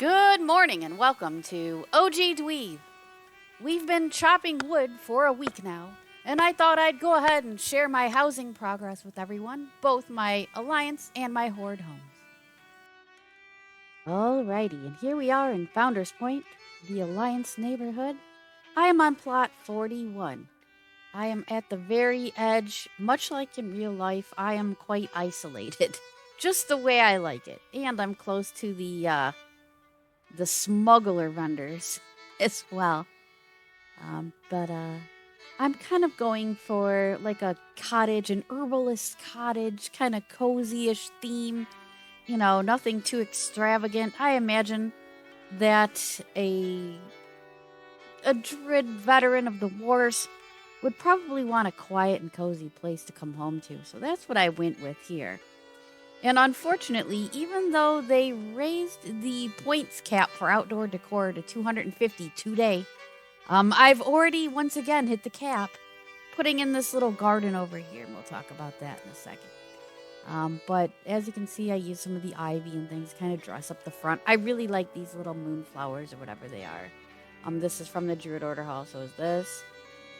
Good morning and welcome to OG Dweeb. We've been chopping wood for a week now, and I thought I'd go ahead and share my housing progress with everyone, both my Alliance and my Horde homes. Alrighty, and here we are in Founders Point, the Alliance neighborhood. I am on plot 41. I am at the very edge. Much like in real life, I am quite isolated. Just the way I like it. And I'm close to the smuggler vendors as well. But I'm kind of going for like a cottage, an herbalist cottage, kind of cozy-ish theme. You know, nothing too extravagant. I imagine that a druid veteran of the wars would probably want a quiet and cozy place to come home to. So that's what I went with here. And unfortunately, even though they raised the points cap for outdoor decor to 250 today, I've already once again hit the cap, putting in this little garden over here, and we'll talk about that in a second. But as you can see, I use some of the ivy and things to kind of dress up the front. I really like these little moonflowers or whatever they are. This is from the Druid Order Hall, so is this.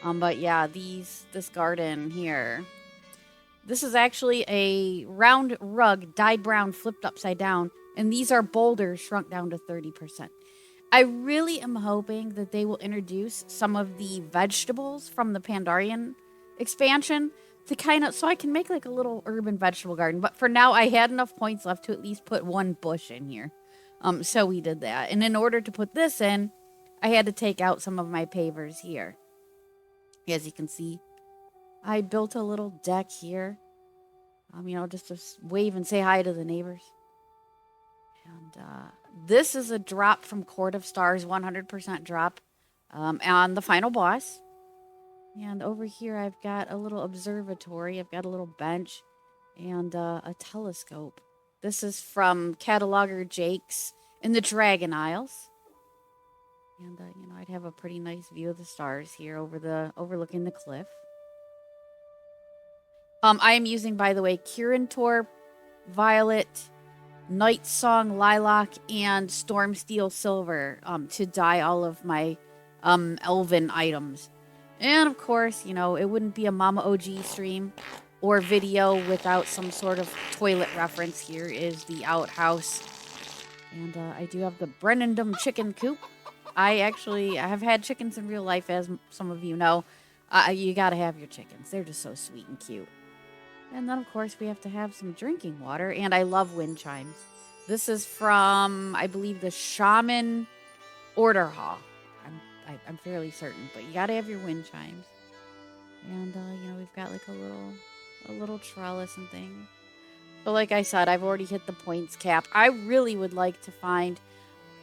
But yeah, this garden here. This is actually a round rug, dyed brown, flipped upside down, and these are boulders shrunk down to 30%. I really am hoping that they will introduce some of the vegetables from the Pandarian expansion to kind of, so I can make like a little urban vegetable garden. But for now, I had enough points left to at least put one bush in here. So we did that. And in order to put this in, I had to take out some of my pavers here. As you can see, I built a little deck here. Just to wave and say hi to the neighbors. And this is a drop from Court of Stars, 100% drop on the final boss. And over here, I've got a little observatory. I've got a little bench and a telescope. This is from Cataloger Jake's in the Dragon Isles. And, I'd have a pretty nice view of the stars here overlooking the cliff. I am using, by the way, Kirintor, Violet, Night Song, Lilac, and Stormsteel Silver to dye all of my elven items. And, of course, it wouldn't be a Mama OG stream or video without some sort of toilet reference. Here is the outhouse. And I do have the Brennendum chicken coop. I have had chickens in real life, as some of you know. You gotta have your chickens. They're just so sweet and cute. And then, of course, we have to have some drinking water. And I love wind chimes. This is from, I believe, the Shaman Order Hall. I'm fairly certain. But you gotta have your wind chimes. And, we've got like a little trellis and thing. But like I said, I've already hit the points cap. I really would like to find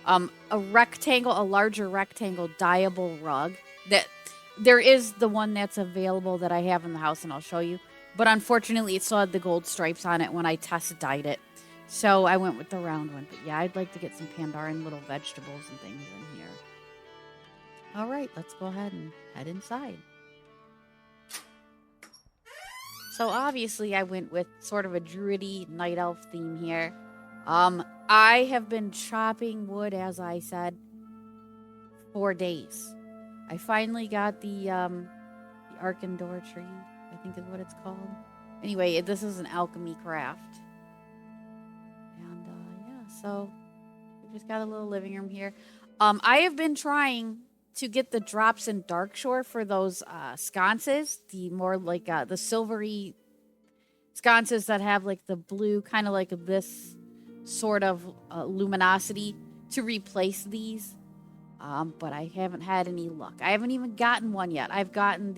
a larger rectangle dyeable rug. That there is the one that's available that I have in the house, and I'll show you. But unfortunately, it still had the gold stripes on it when I dyed it. So I went with the round one. But yeah, I'd like to get some Pandaren little vegetables and things in here. All right, let's go ahead and head inside. So obviously, I went with sort of a druidy night elf theme here. I have been chopping wood, as I said, for days. I finally got the Arkandor tree, I think is what it's called. Anyway, this is an alchemy craft. And, so we just got a little living room here. I have been trying to get the drops in Darkshore for those sconces, the more like the silvery sconces that have like the blue, kind of like this sort of luminosity to replace these. But I haven't had any luck. I haven't even gotten one yet. I've gotten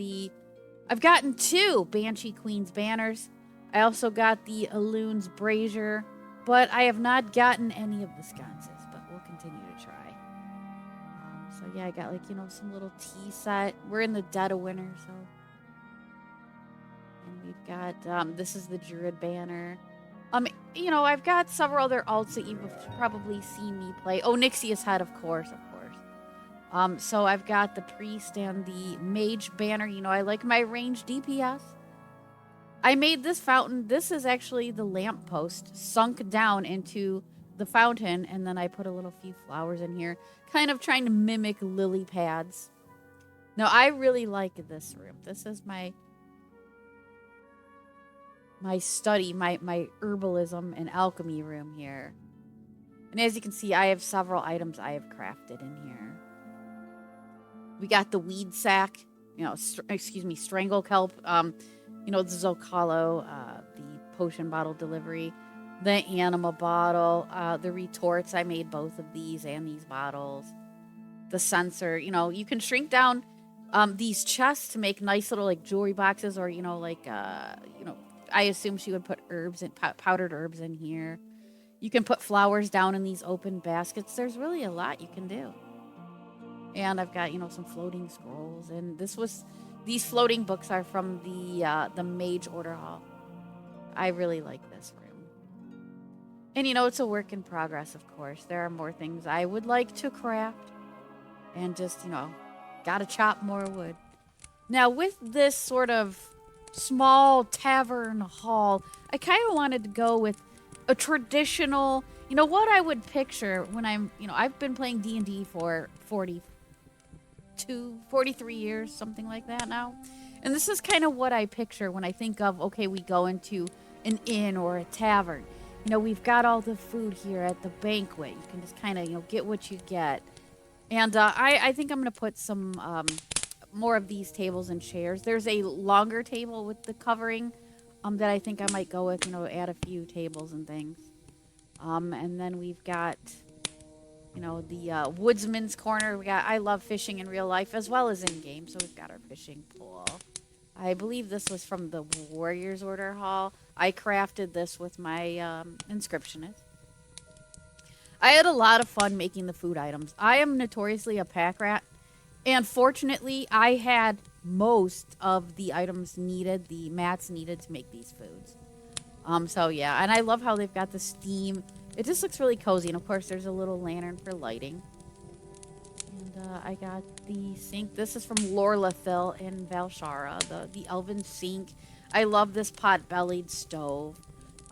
two Banshee Queen's banners. I also got the Alloon's brazier, but I have not gotten any of the sconces, but we'll continue to try. So yeah, I got like, some little tea set. We're in the dead of winter, so. And we've got, this is the Druid banner. I've got several other alts that you've probably seen me play. Oh, Nixia's head, of course. So I've got the priest and the mage banner. I like my range DPS. I made this fountain. This is actually the lamppost sunk down into the fountain, and then I put a little few flowers in here, kind of trying to mimic lily pads. Now, I really like this room. This is my study, my herbalism and alchemy room here. And as you can see, I have several items I have crafted in here. We got the weed sack, strangle kelp, the Zocalo, the potion bottle delivery, the anima bottle, the retorts. I made both of these and these bottles. The sensor, you can shrink down these chests to make nice little like jewelry boxes, or I assume she would put herbs and powdered herbs in here. You can put flowers down in these open baskets. There's really a lot you can do. And I've got, some floating scrolls. And these floating books are from the Mage Order Hall. I really like this room. And, it's a work in progress, of course. There are more things I would like to craft. And just, gotta chop more wood. Now, with this sort of small tavern hall, I kind of wanted to go with a traditional, what I would picture when I've been playing D&D for 43 years, something like that now. And this is kind of what I picture when I think of, okay, we go into an inn or a tavern. We've got all the food here at the banquet. You can just kind of, get what you get. And I think I'm going to put some more of these tables and chairs. There's a longer table with the covering that I think I might go with, add a few tables and things. And then we've got, the woodsman's corner. I love fishing in real life as well as in game, so we've got our fishing pool. I believe this was from the Warriors Order Hall. I crafted this with my inscriptionist. I had a lot of fun making the food items. I am notoriously a pack rat, and fortunately, I had most of the items needed, the mats needed to make these foods. So yeah, and I love how they've got the steam. It just looks really cozy, and of course, there's a little lantern for lighting. And I got the sink. This is from Lorlathil in Valshara, the elven sink. I love this pot-bellied stove.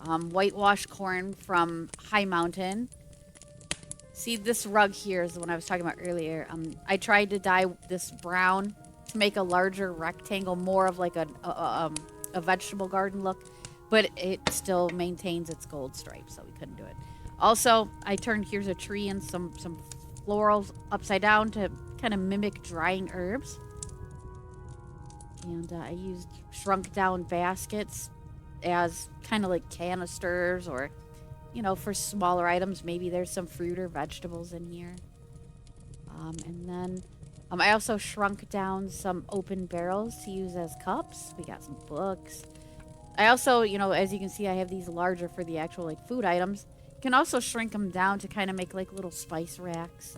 Whitewashed corn from High Mountain. See, this rug here is the one I was talking about earlier. I tried to dye this brown to make a larger rectangle, more of like a vegetable garden look, but it still maintains its gold stripes, so we couldn't do it. Also, I turned here's a tree and some florals upside down to kind of mimic drying herbs. And I used shrunk down baskets as kind of like canisters, or for smaller items, maybe there's some fruit or vegetables in here. And then I also shrunk down some open barrels to use as cups. We got some books. I also, as you can see, I have these larger for the actual like food items. You can also shrink them down to kind of make like little spice racks.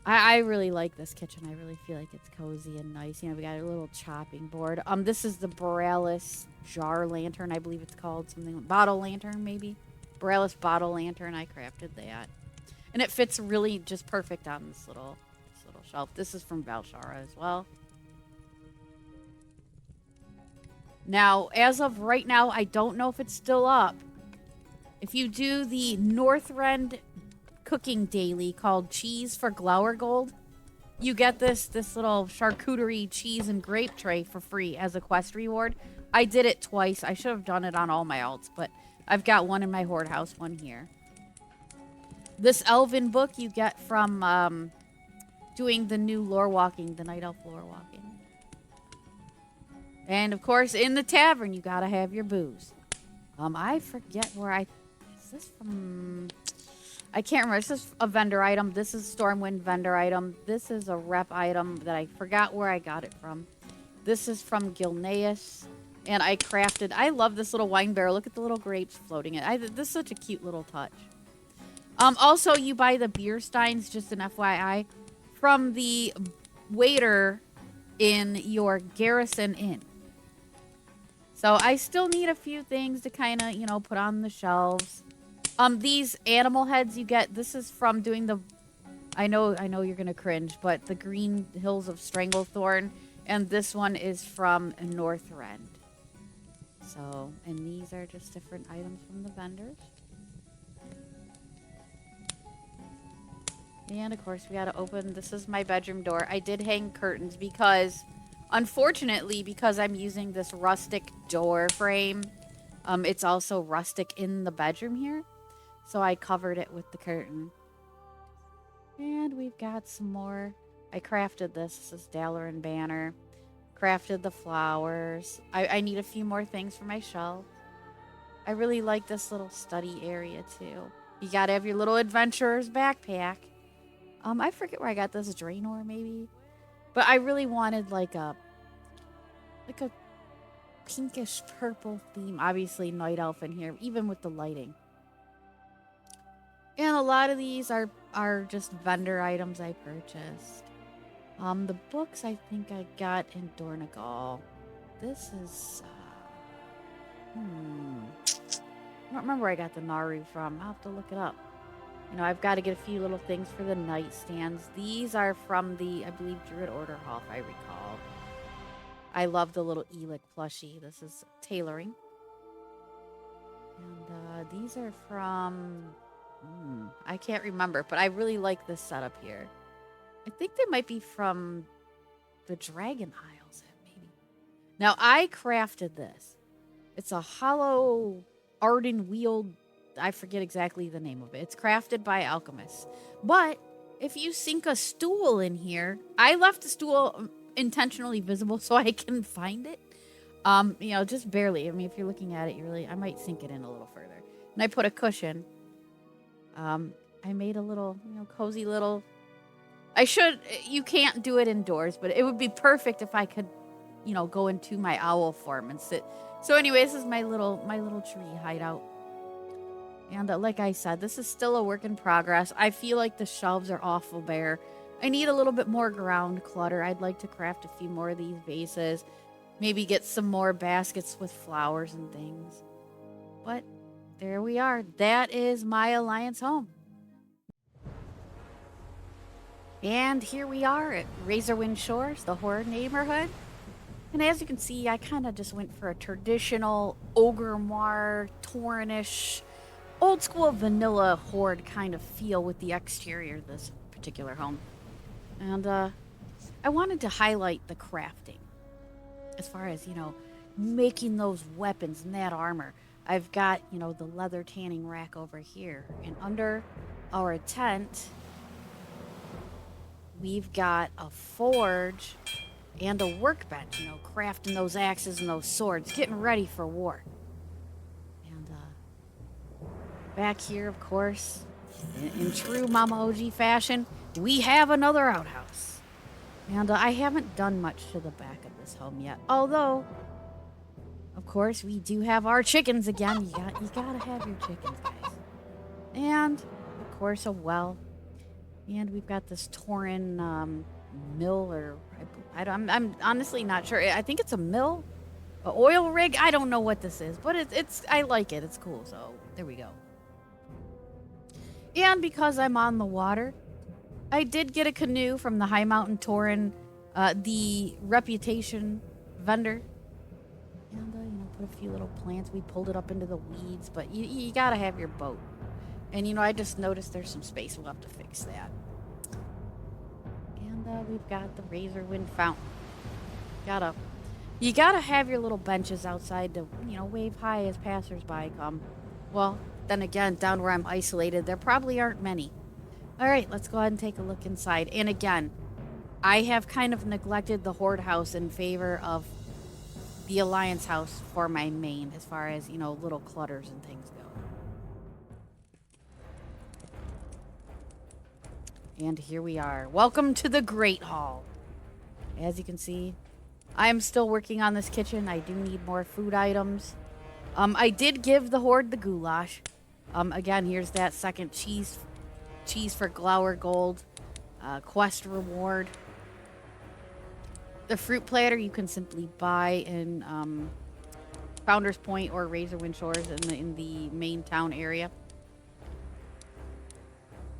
I really like this kitchen. I really feel like it's cozy and nice. We got a little chopping board. This is the Borealis jar lantern, I believe it's called. Something like bottle lantern, maybe. Borealis bottle lantern. I crafted that. And it fits really just perfect on this little shelf. This is from Valshara as well. Now, as of right now, I don't know if it's still up. If you do the Northrend cooking daily called Cheese for Glower Gold, you get this little charcuterie cheese and grape tray for free as a quest reward. I did it twice. I should have done it on all my alts, but I've got one in my Horde house, one here. This elven book you get from doing the new lore walking, the Night Elf lore walking. And of course, in the tavern, you gotta have your booze. I forget where is this from? I can't remember. This is a vendor item. This is a Stormwind vendor item. This is a rep item that I forgot where I got it from. This is from Gilneas. And I crafted... I love this little wine barrel. Look at the little grapes floating in it. This is such a cute little touch. Also, you buy the beer steins, just an FYI, from the waiter in your garrison inn. So I still need a few things to kind of, put on the shelves. These animal heads you get, this is from doing the... I know you're going to cringe, but the Green Hills of Stranglethorn. And this one is from Northrend. So, and these are just different items from the vendors. And of course, we gotta open. This is my bedroom door. I did hang curtains because, unfortunately, because I'm using this rustic door frame, it's also rustic in the bedroom here. So I covered it with the curtain. And we've got some more. I crafted this. This is Dalaran banner. Crafted the flowers. I need a few more things for my shelf. I really like this little study area too. You gotta have your little adventurer's backpack. I forget where I got this Draenor maybe. But I really wanted like a pinkish purple theme. Obviously night elf in here, even with the lighting. And a lot of these are just vendor items I purchased. The books I think I got in Dornagal. This is I don't remember where I got the Naru from. I'll have to look it up. You know, I've got to get a few little things for the nightstands. These are from the, I believe, Druid Order Hall, if I recall. I love the little Elic plushie. This is tailoring. And these are from, I can't remember, but I really like this setup here. I think they might be from the Dragon Isles, maybe. Now, I crafted this. It's a hollow Arden wield. I forget exactly the name of it. It's crafted by alchemists. But if you sink a stool in here, I left the stool intentionally visible so I can find it. You know, just barely. I mean, if you're looking at it, I might sink it in a little further. And I put a cushion. I made a little, cozy little. You can't do it indoors, but it would be perfect if I could, go into my owl form and sit. So anyway, this is my little tree hideout. And like I said, this is still a work in progress. I feel like the shelves are awful bare. I need a little bit more ground clutter. I'd like to craft a few more of these vases. Maybe get some more baskets with flowers and things. But there we are. That is my Alliance home. And here we are at Razorwind Shores, the Horde neighborhood. And as you can see, I kind of just went for a traditional Ogre-Noir, Taurenish, old school vanilla Horde kind of feel with the exterior of this particular home. And I wanted to highlight the crafting. As far as, making those weapons and that armor. I've got, the leather tanning rack over here. And under our tent, we've got a forge and a workbench, crafting those axes and those swords, getting ready for war. And back here, of course, in true Mama OG fashion, we have another outhouse. And I haven't done much to the back of this home yet. Although, of course, we do have our chickens again. You gotta have your chickens, guys. And, of course, a well. And we've got this Tauren mill, or I'm honestly not sure. I think it's a mill, an oil rig. I don't know what this is, but it's I like it. It's cool. So there we go. And because I'm on the water, I did get a canoe from the High Mountain Tauren, the Reputation vendor. And put a few little plants. We pulled it up into the weeds, but you gotta have your boat. And I just noticed there's some space. We'll have to fix that. And we've got the Razorwind fountain. You gotta have your little benches outside to, wave hi as passersby come. Well, then again, down where I'm isolated, there probably aren't many. All right, let's go ahead and take a look inside. And again, I have kind of neglected the Horde house in favor of the Alliance house for my main, as far as, little clutters and things go. And here we are. Welcome to the Great Hall. As you can see, I am still working on this kitchen. I do need more food items. I did give the Horde the goulash. Again, here's that second cheese for Glower Gold quest reward. The fruit platter you can simply buy in Founders Point or Razorwind Shores in the main town area.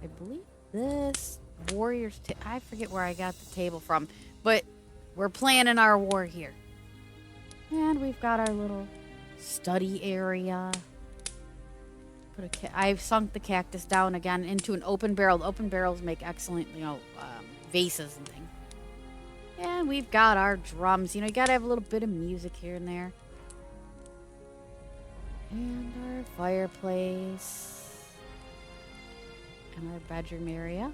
I believe this warrior's I forget where I got the table from, but we're planning our war here. And we've got our little study area. I've sunk the cactus down again into an open barrel. Open barrels make excellent, vases and things. And we've got our drums. You gotta have a little bit of music here and there. And our fireplace. And our bedroom area.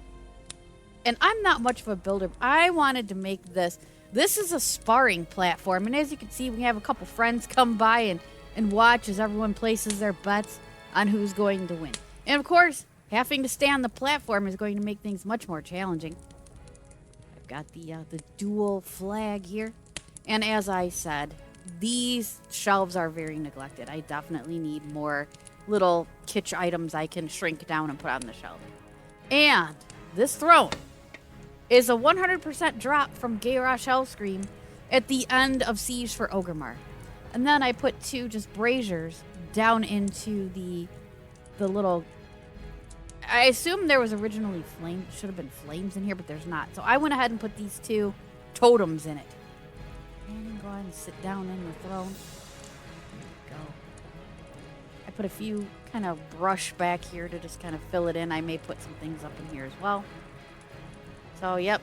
And I'm not much of a builder. I wanted to make this. This is a sparring platform. And as you can see, we have a couple friends come by and watch as everyone places their bets on who's going to win. And of course, having to stay on the platform is going to make things much more challenging. I've got the dual flag here. And as I said, these shelves are very neglected. I definitely need more little kitsch items I can shrink down and put on the shelf. And this throne is a 100% drop from Gayrosh Hellscream at the end of Siege for Ogremar. And then I put 2 just braziers down into the little... I assume there was originally should have been flames in here, but there's not. So I went ahead and put these 2 totems in it. And then go ahead and sit down in the throne. There we go. I put a few kind of brush back here to just kind of fill it in. I may put some things up in here as well. So, yep,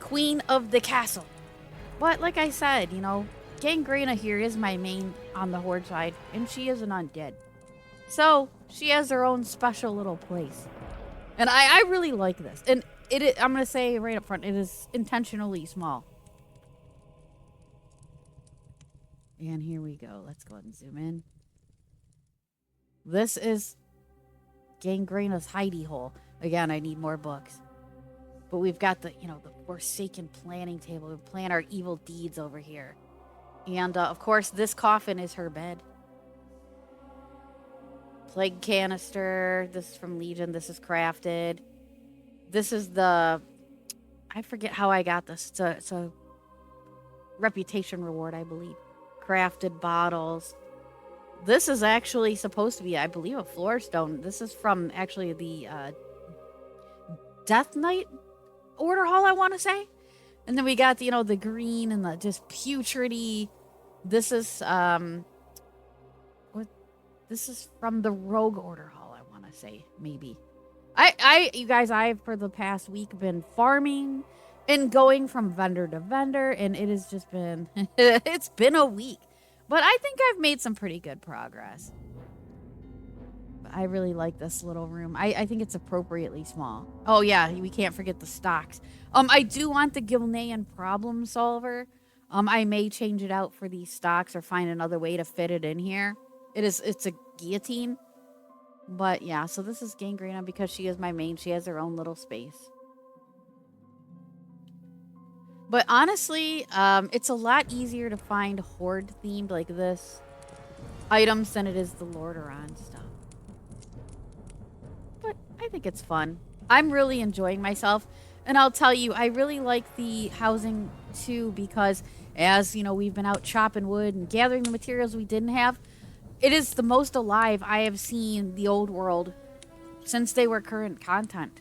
queen of the castle. But like I said, Gangrena here is my main on the Horde side, and she is an undead. So, she has her own special little place. And I really like this. And I'm going to say right up front, it is intentionally small. And here we go. Let's go ahead and zoom in. This is Gangrena's hidey hole. Again, I need more books. But we've got the Forsaken planning table. We plan our evil deeds over here. And, of course, this coffin is her bed. Plague canister. This is from Legion. This is crafted. This is the... I forget how I got this. It's a reputation reward, I believe. Crafted bottles. This is actually supposed to be, I believe, a floor stone. This is from, actually, the Death Knight Order Hall, I want to say. And then we got, the green and the just putridy. This is, this is from the Rogue Order Hall, I want to say, maybe. You guys, I've, for the past week, been farming and going from vendor to vendor, and it has just been, it's been a week. But I think I've made some pretty good progress. I really like this little room. I think it's appropriately small. Oh, yeah, we can't forget the stocks. I do want the Gilnean problem solver. I may change it out for these stocks or find another way to fit it in here. It's a guillotine. But, yeah, so this is Gangrena because she is my main. She has her own little space. But honestly, it's a lot easier to find Horde-themed like this items than it is the Lordaeron stuff. But I think it's fun. I'm really enjoying myself. And I'll tell you, I really like the housing too because as, we've been out chopping wood and gathering the materials we didn't have, it is the most alive I have seen the old world since they were current content.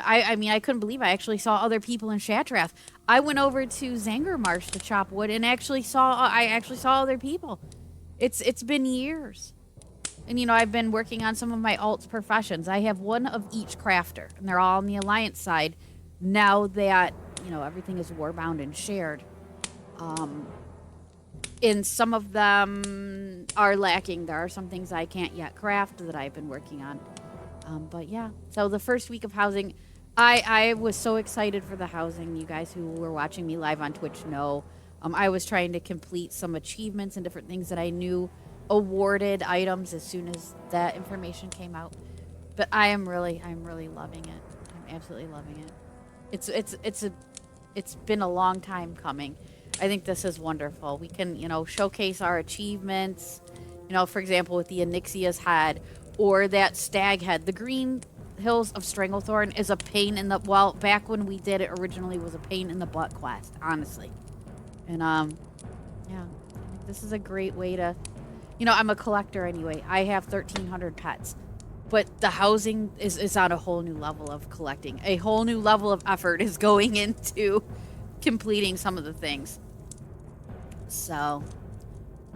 I mean, I couldn't believe I actually saw other people in Shatrath. I went over to Zangarmarsh to chop wood and actually saw other people. It's been years. And, I've been working on some of my alt professions. I have one of each crafter, and they're all on the Alliance side now that, everything is warbound and shared. And some of them are lacking. There are some things I can't yet craft that I've been working on. But, yeah. So the first week of housing, I was so excited for the housing. You guys who were watching me live on Twitch know. I was trying to complete some achievements and different things that I knew awarded items as soon as that information came out. But I'm really loving it. I'm absolutely loving it. It's been a long time coming. I think this is wonderful. We can, showcase our achievements. For example, with the Onyxia's head or that stag head. The Green Hills of Stranglethorn is a pain in the... Well, back when we did it originally was a pain in the butt quest, honestly. And, yeah. This is a great way to... I'm a collector anyway. I have 1,300 pets. But the housing is on a whole new level of collecting. A whole new level of effort is going into completing some of the things. So,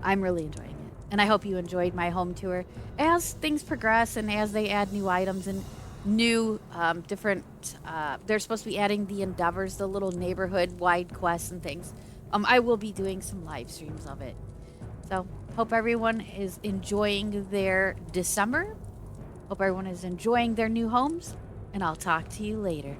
I'm really enjoying it. And I hope you enjoyed my home tour. As things progress and as they add new items and new different, they're supposed to be adding the endeavors, the little neighborhood wide quests and things. I will be doing some live streams of it. So hope everyone is enjoying their December. Hope everyone is enjoying their new homes, and I'll talk to you later.